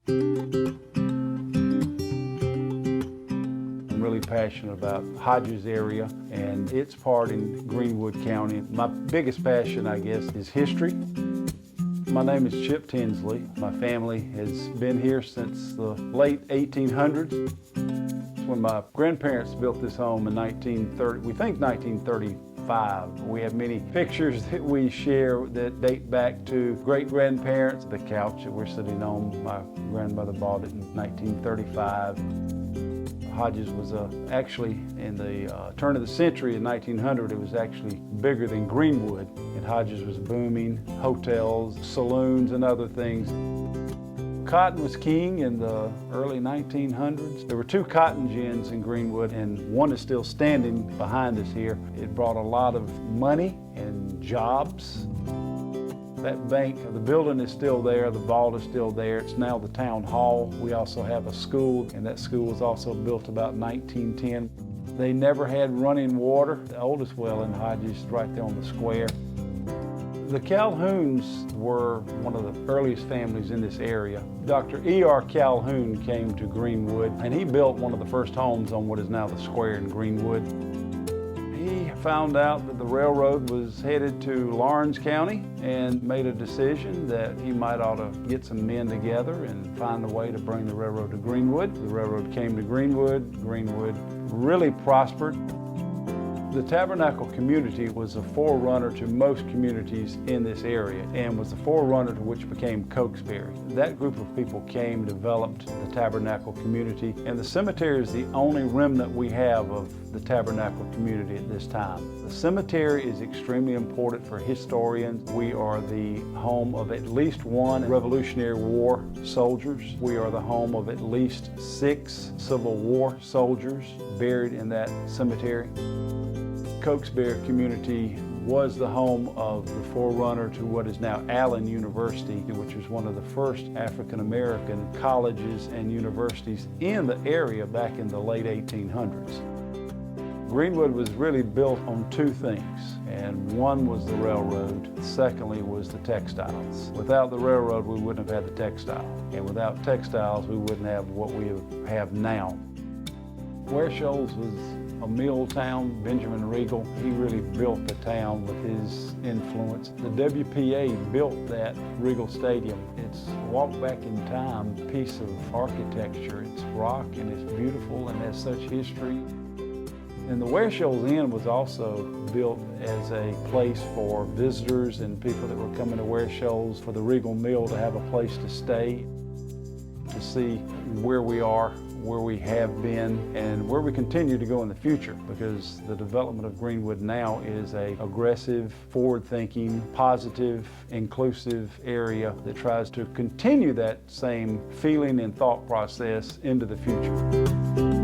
I'm really passionate about Hodges area and its part in Greenwood County. My biggest passion, I guess, is history. My name is Chip Tinsley. My family has been here since the late 1800s. When my grandparents built this home in 1930, we think 1935. We have many pictures that we share that date back to great-grandparents. The couch that we're sitting on, my grandmother bought it in 1935. Hodges was actually, in the turn of the century in 1900, it was actually bigger than Greenwood. And Hodges was booming, hotels, saloons, and other things. Cotton was king in the early 1900s. There were 2 cotton gins in Greenwood, and one is still standing behind us here. It brought a lot of money and jobs. That bank, the building is still there, the vault is still there. It's now the town hall. We also have a school, and that school was also built about 1910. They never had running water. The oldest well in Hodges is right there on the square. The Calhouns were one of the earliest families in this area. Dr. E.R. Calhoun came to Greenwood, and he built one of the first homes on what is now the square in Greenwood. He found out that the railroad was headed to Lawrence County and made a decision that he might ought to get some men together and find a way to bring the railroad to Greenwood. The railroad came to Greenwood. Greenwood really prospered. The Tabernacle community was a forerunner to most communities in this area and was the forerunner to which became Cokesbury. That group of people came, developed the Tabernacle community, and the cemetery is the only remnant we have of the Tabernacle community at this time. The cemetery is extremely important for historians. We are the home of at least 1 Revolutionary War soldiers. We are the home of at least 6 Civil War soldiers buried in that cemetery. Cokesbury community was the home of the forerunner to what is now Allen University, which was one of the first African-American colleges and universities in the area back in the late 1800s. Greenwood was really built on 2 things, and one was the railroad, secondly was the textiles. Without the railroad, we wouldn't have had the textile, and without textiles, we wouldn't have what we have now. Ware Shoals was a mill town. Benjamin Regal, he really built the town with his influence. The WPA built that Regal Stadium. It's a walk back in time piece of architecture. It's rock and it's beautiful and has such history. And the Ware Shoals Inn was also built as a place for visitors and people that were coming to Ware Shoals for the Regal Mill to have a place to stay, to see where we are, where we have been, and where we continue to go in the future, because the development of Greenwood now is an aggressive, forward-thinking, positive, inclusive area that tries to continue that same feeling and thought process into the future.